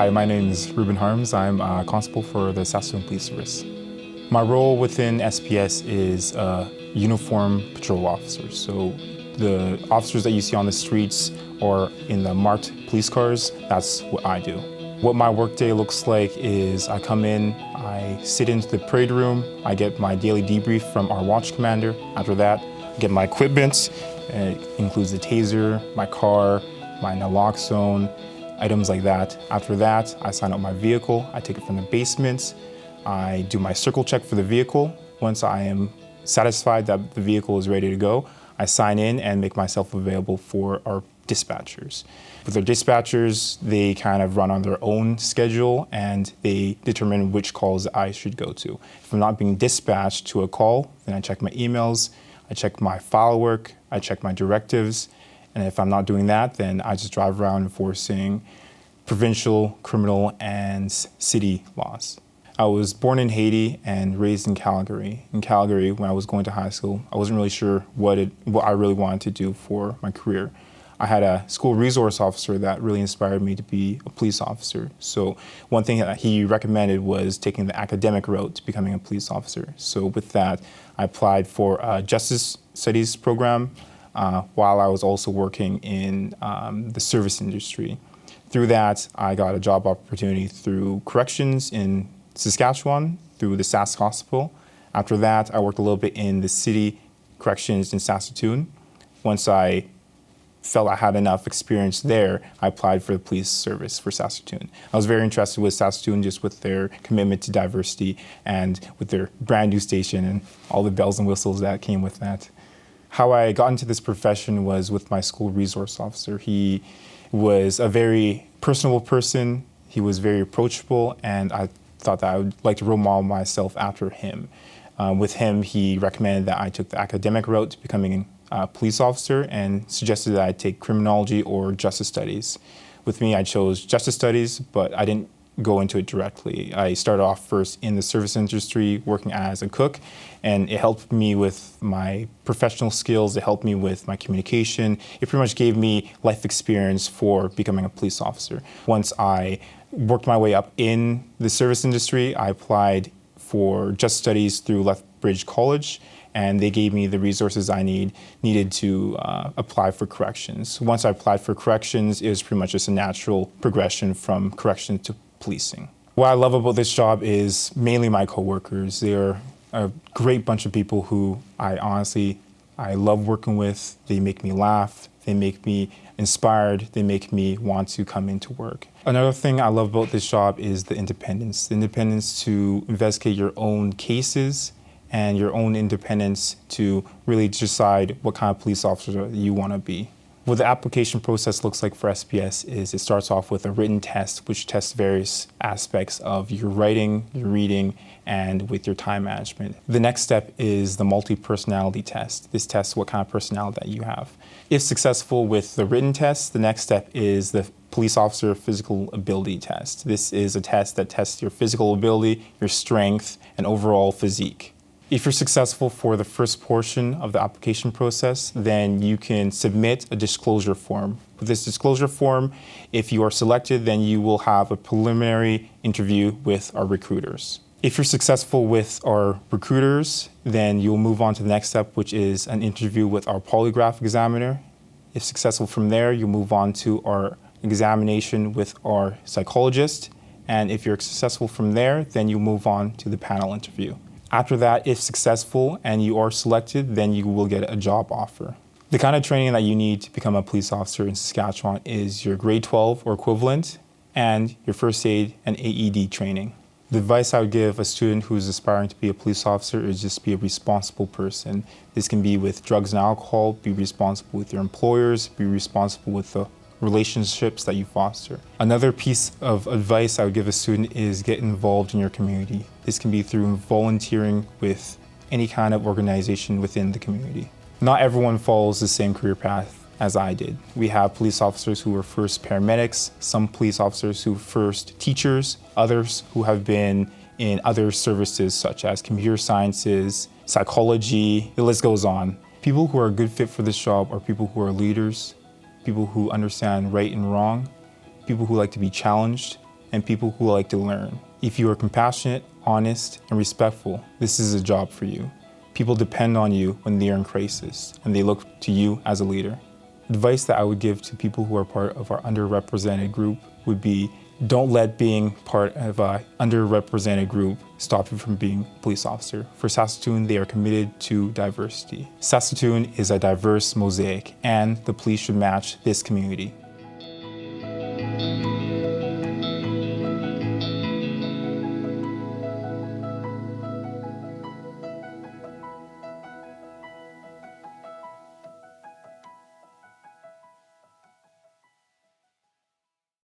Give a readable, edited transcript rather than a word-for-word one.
Hi, my name is Ruben Harms. I'm a constable for the Saskatoon Police Service. My role within SPS is a uniform patrol officer. So the officers that you see on the streets or in the marked police cars, that's what I do. What my workday looks like is I come in, I sit into the parade room, I get my daily debrief from our watch commander. After that, I get my equipment. It includes the taser, my car, my naloxone, items like that. After that, I sign up my vehicle, I take it from the basement, I do my circle check for the vehicle. Once I am satisfied that the vehicle is ready to go, I sign in and make myself available for our dispatchers. With our dispatchers, they kind of run on their own schedule and they determine which calls I should go to. If I'm not being dispatched to a call, then I check my emails, I check my file work, I check my directives, and if I'm not doing that, then I just drive around enforcing provincial, criminal, and city laws. I was born in Haiti and raised in Calgary. In Calgary, when I was going to high school, I wasn't really sure what I really wanted to do for my career. I had a school resource officer that really inspired me to be a police officer. So one thing that he recommended was taking the academic route to becoming a police officer. So with that, I applied for a justice studies program while I was also working in the service industry. Through that, I got a job opportunity through corrections in Saskatchewan, through the Sask Hospital. After that, I worked a little bit in the city corrections in Saskatoon. Once I felt I had enough experience there, I applied for the police service for Saskatoon. I was very interested with Saskatoon just with their commitment to diversity and with their brand new station and all the bells and whistles that came with that. How I got into this profession was with my school resource officer. He was a very personable person, he was very approachable, and I thought that I would like to role model myself after him. With him, he recommended that I took the academic route to becoming a police officer and suggested that I take criminology or justice studies. With me, I chose justice studies, but I didn't go into it directly. I started off first in the service industry working as a cook, and it helped me with my professional skills, it helped me with my communication. It pretty much gave me life experience for becoming a police officer. Once I worked my way up in the service industry, I applied for justice studies through Lethbridge College, and they gave me the resources I needed to apply for corrections. Once I applied for corrections, it was pretty much just a natural progression from corrections to policing. What I love about this job is mainly my coworkers. They're a great bunch of people who I love working with. They make me laugh, they make me inspired, they make me want to come into work. Another thing I love about this job is the independence to investigate your own cases and your own independence to really decide what kind of police officer you want to be. What the application process looks like for SPS is it starts off with a written test, which tests various aspects of your writing, your reading, and with your time management. The next step is the multi-personality test. This tests what kind of personality that you have. If successful with the written test, the next step is the police officer physical ability test. This is a test that tests your physical ability, your strength, and overall physique. If you're successful for the first portion of the application process, then you can submit a disclosure form. With this disclosure form, if you are selected, then you will have a preliminary interview with our recruiters. If you're successful with our recruiters, then you'll move on to the next step, which is an interview with our polygraph examiner. If successful from there, you'll move on to our examination with our psychologist. And if you're successful from there, then you'll move on to the panel interview. After that, if successful and you are selected, then you will get a job offer. The kind of training that you need to become a police officer in Saskatchewan is your grade 12 or equivalent and your first aid and AED training. The advice I would give a student who's aspiring to be a police officer is just be a responsible person. This can be with drugs and alcohol, be responsible with your employers, be responsible with the relationships that you foster. Another piece of advice I would give a student is get involved in your community. This can be through volunteering with any kind of organization within the community. Not everyone follows the same career path as I did. We have police officers who were first paramedics, some police officers who were first teachers, others who have been in other services such as computer sciences, psychology, the list goes on. People who are a good fit for this job are people who are leaders, people who understand right and wrong, people who like to be challenged, and people who like to learn. If you are compassionate, honest, and respectful, this is a job for you. People depend on you when they are in crisis, and they look to you as a leader. Advice that I would give to people who are part of our underrepresented group would be, don't let being part of an underrepresented group stop you from being a police officer. For Saskatoon, they are committed to diversity. Saskatoon is a diverse mosaic, and the police should match this community.